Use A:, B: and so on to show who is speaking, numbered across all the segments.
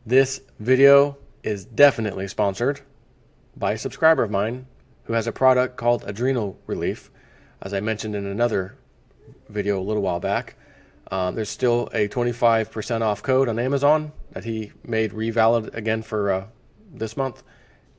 A: This video is definitely sponsored by a subscriber of mine who has a product called Adrenal Relief. As I mentioned in another video a little while back, there's still a 25% off code on Amazon that he made revalid again for this month,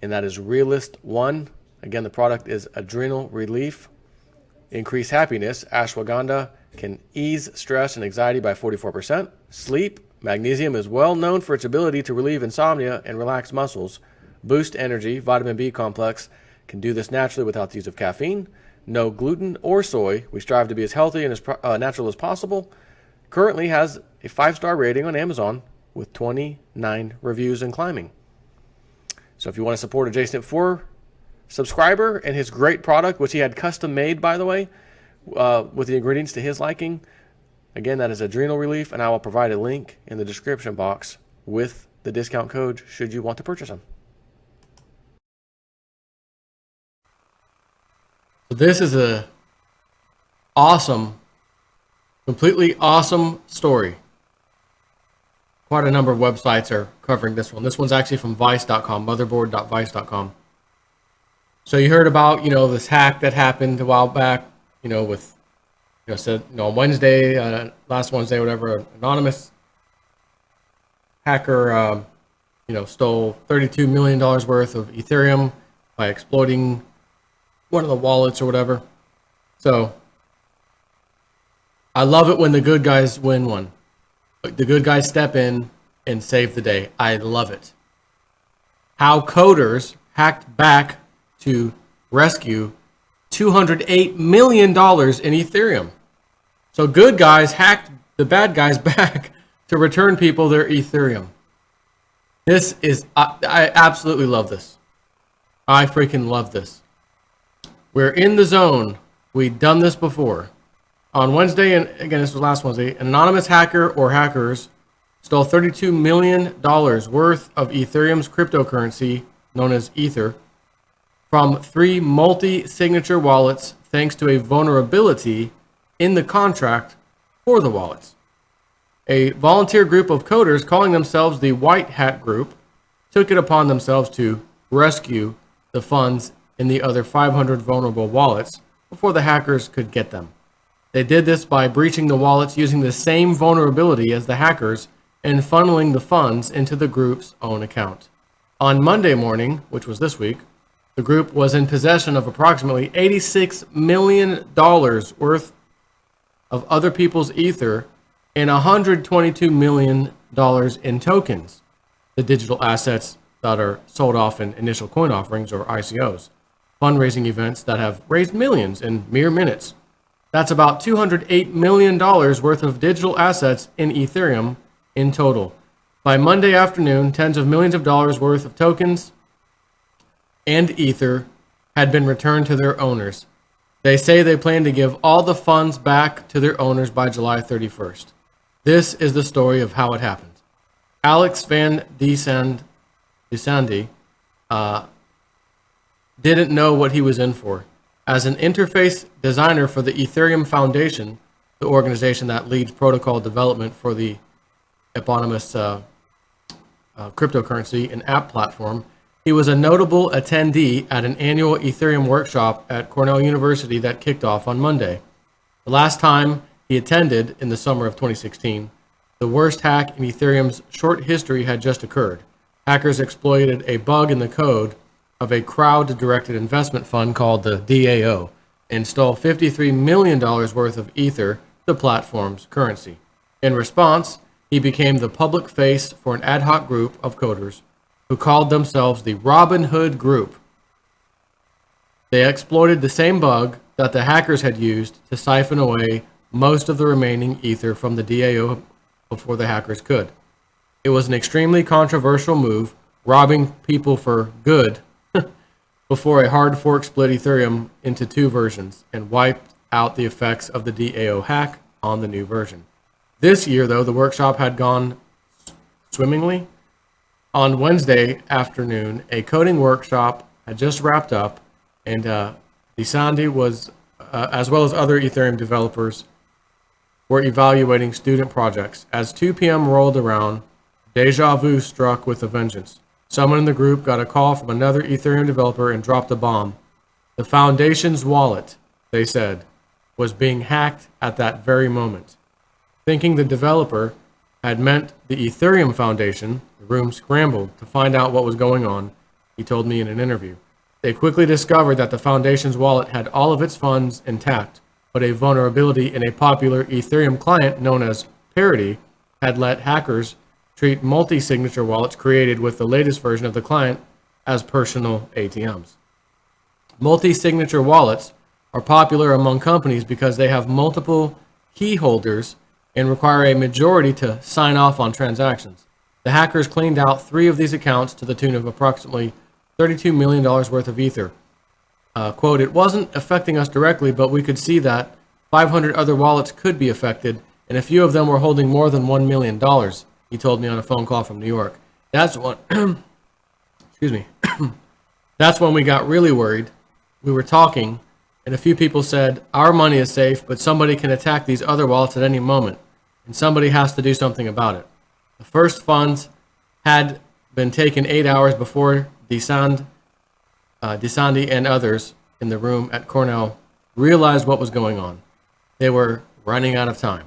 A: and that is REALIST1. Again, the product is Adrenal Relief. Increase happiness. Ashwagandha can ease stress and anxiety by 44%. Sleep. Magnesium is well known for its ability to relieve insomnia and relax muscles. Boost energy. Vitamin B complex can do this naturally without the use of caffeine. No gluten or soy. We strive to be as healthy and as natural as possible. Currently has a 5-star rating on Amazon with 29 reviews and climbing. So if you want to support Adjacent 4 subscriber and his great product, which he had custom made, by the way, with the ingredients to his liking, again, that is Adrenal Relief, and I will provide a link in the description box with the discount code should you want to purchase them. So this is a completely awesome story. Quite a number of websites are covering this one. This one's actually from vice.com, motherboard.vice.com. So you heard about, this hack that happened a while back, with, on Wednesday, last Wednesday, whatever, an anonymous hacker, stole $32 million worth of Ethereum by exploiting one of the wallets or whatever. So I love it when the good guys win one. The good guys step in and save the day. I love it. How coders hacked back to rescue $208 million in Ethereum. So good guys hacked the bad guys back to return people their Ethereum. This is, I absolutely love this. I freaking love this. We're in the zone. We've done this before. On Wednesday, and again, this was last Wednesday, an anonymous hacker or hackers stole $32 million worth of Ethereum's cryptocurrency, known as Ether, from 3 multi-signature wallets thanks to a vulnerability in the contract for the wallets. A volunteer group of coders calling themselves the White Hat Group took it upon themselves to rescue the funds in the other 500 vulnerable wallets before the hackers could get them. They did this by breaching the wallets using the same vulnerability as the hackers and funneling the funds into the group's own account. On Monday morning, which was this week, the group was in possession of approximately $86 million worth of other people's Ether and $122 million in tokens, the digital assets that are sold off in initial coin offerings or ICOs, fundraising events that have raised millions in mere minutes. That's about $208 million worth of digital assets in Ethereum in total. By Monday afternoon, tens of millions of dollars worth of tokens and Ether had been returned to their owners. They say they plan to give all the funds back to their owners by July 31st. This is the story of how it happened. Alex Van Desande didn't know what he was in for. As an interface designer for the Ethereum Foundation, the organization that leads protocol development for the eponymous cryptocurrency and app platform, he was a notable attendee at an annual Ethereum workshop at Cornell University that kicked off on Monday. The last time he attended, in the summer of 2016, the worst hack in Ethereum's short history had just occurred. Hackers exploited a bug in the code of a crowd-directed investment fund called the DAO and stole $53 million worth of Ether, the platform's currency. In response, he became the public face for an ad hoc group of coders who called themselves the Robin Hood Group. They exploited the same bug that the hackers had used to siphon away most of the remaining Ether from the DAO before the hackers could. It was an extremely controversial move, robbing people for good before a hard fork split Ethereum into 2 versions and wiped out the effects of the DAO hack on the new version. This year, though, the workshop had gone swimmingly. On Wednesday afternoon, a coding workshop had just wrapped up, and Desande was, as well as other Ethereum developers, were evaluating student projects. As 2 p.m. rolled around, Deja vu struck with a vengeance. Someone in the group got a call from another Ethereum developer and dropped a bomb. The Foundation's wallet, they said, was being hacked at that very moment. Thinking the developer had meant the Ethereum Foundation, the room scrambled to find out what was going on, he told me in an interview. They quickly discovered that the Foundation's wallet had all of its funds intact, but a vulnerability in a popular Ethereum client known as Parity had let hackers treat multi-signature wallets created with the latest version of the client as personal ATMs. Multi-signature wallets are popular among companies because they have multiple key holders and require a majority to sign off on transactions. The hackers cleaned out 3 of these accounts to the tune of approximately $32 million worth of Ether. Quote, it wasn't affecting us directly, but we could see that 500 other wallets could be affected, and a few of them were holding more than $1 million, he told me on a phone call from New York. That's when, excuse me, that's when we got really worried. We were talking, and a few people said, our money is safe, but somebody can attack these other wallets at any moment, and somebody has to do something about it. The first funds had been taken 8 hours before Desandi and others in the room at Cornell realized what was going on. They were running out of time.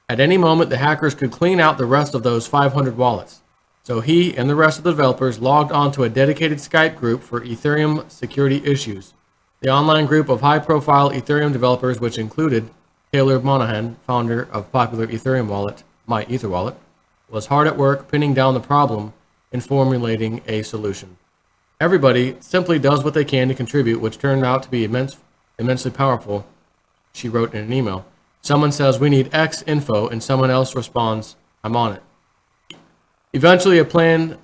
A: At any moment, the hackers could clean out the rest of those 500 wallets. So he and the rest of the developers logged onto a dedicated Skype group for Ethereum security issues. The online group of high-profile Ethereum developers, which included Taylor Monahan, founder of popular Ethereum wallet, MyEtherWallet, was hard at work pinning down the problem and formulating a solution. Everybody simply does what they can to contribute, which turned out to be immensely powerful, she wrote in an email. Someone says, we need X info, and someone else responds, I'm on it. Eventually, a plan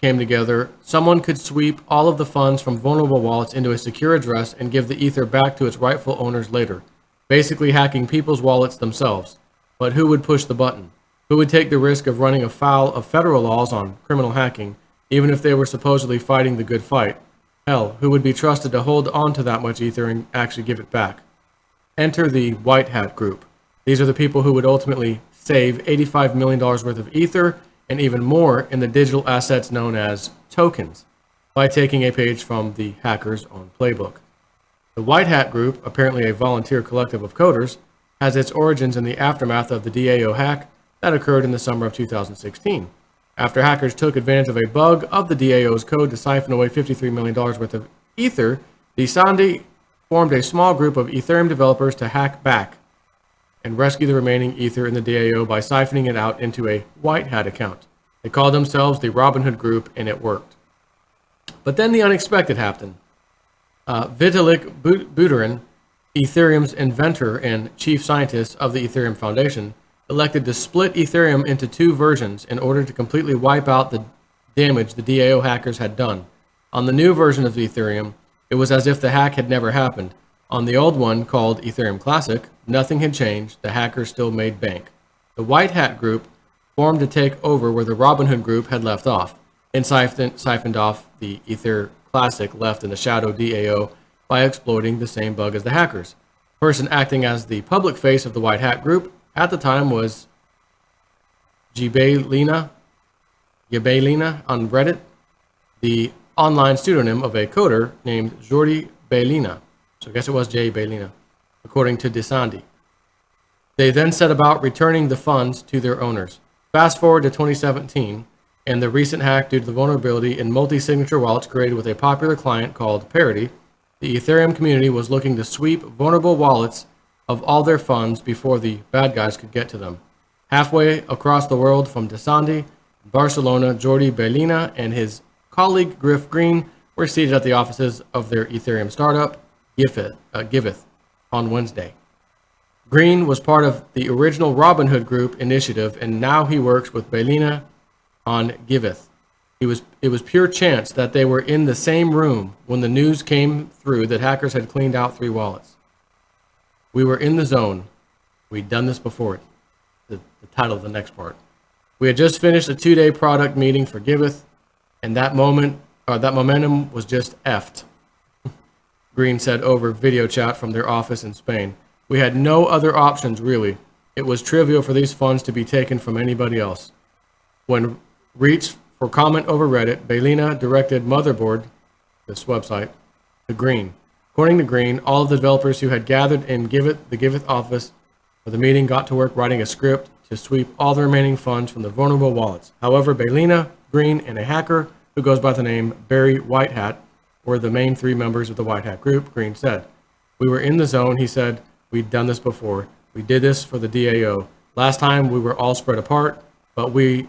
A: came together. Someone could sweep all of the funds from vulnerable wallets into a secure address and give the Ether back to its rightful owners later, basically hacking people's wallets themselves. But who would push the button? Who would take the risk of running afoul of federal laws on criminal hacking, even if they were supposedly fighting the good fight? Hell, who would be trusted to hold on to that much Ether and actually give it back? Enter the White Hat group. These are the people who would ultimately save $85 million worth of Ether and even more in the digital assets known as tokens by taking a page from the hacker's own playbook. The White Hat group, apparently a volunteer collective of coders, has its origins in the aftermath of the DAO hack that occurred in the summer of 2016. After hackers took advantage of a bug of the DAO's code to siphon away $53 million worth of Ether, Desandi formed a small group of Ethereum developers to hack back and rescue the remaining Ether in the DAO by siphoning it out into a White Hat account. They called themselves the Robinhood Group, and it worked. But then the unexpected happened. Vitalik Buterin, Ethereum's inventor and chief scientist of the Ethereum Foundation, elected to split Ethereum into 2 versions in order to completely wipe out the damage the DAO hackers had done. On the new version of the Ethereum, it was as if the hack had never happened. On the old one, called Ethereum Classic, nothing had changed. The hackers still made bank. The White Hat group formed to take over where the Robinhood group had left off, and siphoned off the Ether Classic left in the shadow DAO by exploiting the same bug as the hackers. The person acting as the public face of the White Hat group at the time was Gabelina on Reddit, the online pseudonym of a coder named Jordi Baylina. So I guess it was Jay Baylina, according to Desandi. They then set about returning the funds to their owners. Fast forward to 2017, and the recent hack due to the vulnerability in multi-signature wallets created with a popular client called Parity, the Ethereum community was looking to sweep vulnerable wallets of all their funds before the bad guys could get to them. Halfway across the world from Desandi, Barcelona, Jordi Baylina and his colleague Griff Green were seated at the offices of their Ethereum startup, Giveth, on Wednesday. Green was part of the original Robinhood Group initiative, and now he works with Baylina on Giveth. It was pure chance that they were in the same room when the news came through that hackers had cleaned out 3 wallets. We were in the zone. We'd done this before. The title of the next part. We had just finished a 2-day product meeting for Giveth, and that momentum was just effed. Green said over video chat from their office in Spain. We had no other options, really. It was trivial for these funds to be taken from anybody else. When reached for comment over Reddit, Bailina directed Motherboard, this website, to Green. According to Green, all of the developers who had gathered in the Giveth office for the meeting got to work writing a script to sweep all the remaining funds from the vulnerable wallets. However, Bailina, Green, and a hacker who goes by the name Barry Whitehat were the main 3 members of the White Hat group, Green said. We were in the zone, he said. We'd done this before. We did this for the DAO. Last time we were all spread apart, but we're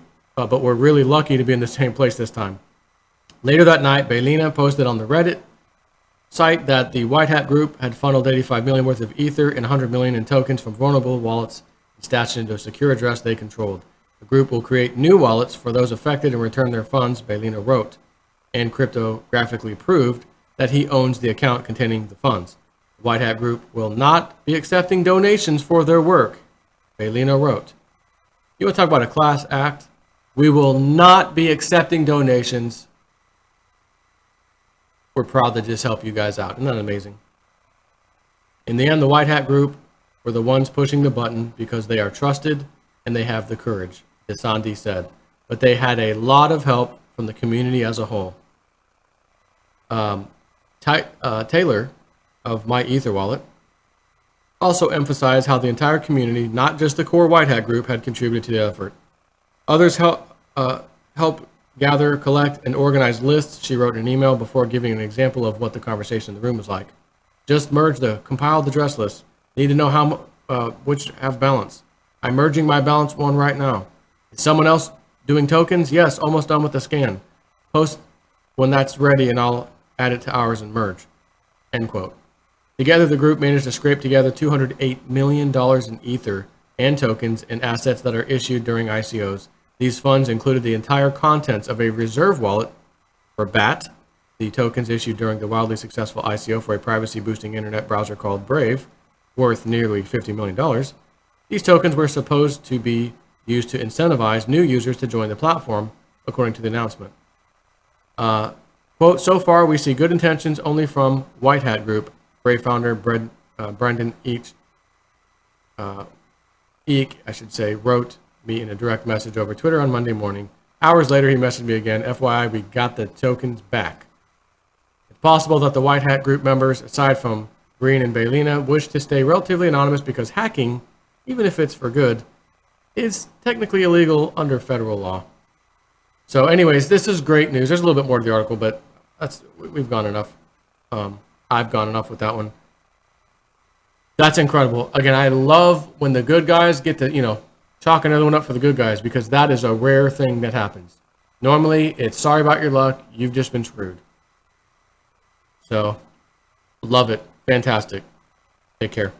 A: really lucky to be in the same place this time. Later that night, Bailina posted on the Reddit site that the White Hat group had funneled 85 million worth of Ether and 100 million in tokens from vulnerable wallets and stashed into a secure address they controlled. The group will create new wallets for those affected and return their funds, Bailina wrote, and cryptographically proved that he owns the account containing the funds. The White Hat group will not be accepting donations for their work, Bailina wrote. You want to talk about a class act? We will not be accepting donations. We're proud to just help you guys out. Isn't that amazing? In the end, the White Hat group were the ones pushing the button because they are trusted and they have the courage, Desandi said. But they had a lot of help from the community as a whole. Taylor of My Ether Wallet also emphasized how the entire community, not just the core White Hat group, had contributed to the effort. Others help gather, collect, and organize lists, she wrote in an email before giving an example of what the conversation in the room was like. Just merge the compiled address list. Need to know how which have balance. I'm merging my balance one right now. Is someone else doing tokens? Yes, almost done with the scan. Post when that's ready and I'll add it to ours and merge. End quote. Together, the group managed to scrape together $208 million in Ether and tokens and assets that are issued during ICOs. These funds included the entire contents of a reserve wallet for BAT, the tokens issued during the wildly successful ICO for a privacy-boosting internet browser called Brave, worth nearly $50 million. These tokens were supposed to be used to incentivize new users to join the platform, according to the announcement. Quote, so far we see good intentions only from White Hat Group, Brave founder Brendan Eek, wrote me in a direct message over Twitter on Monday morning. Hours later, he messaged me again, FYI, we got the tokens back. It's possible that the White Hat Group members, aside from Green and Bailina, wish to stay relatively anonymous because hacking, even if it's for good, is technically illegal under federal law. So anyways, this is great news. There's a little bit more to the article, but we've gone enough. I've gone enough with that one. That's incredible. Again, I love when the good guys get to, chalk another one up for the good guys, because that is a rare thing that happens. Normally, it's sorry about your luck. You've just been screwed. So, love it. Fantastic. Take care.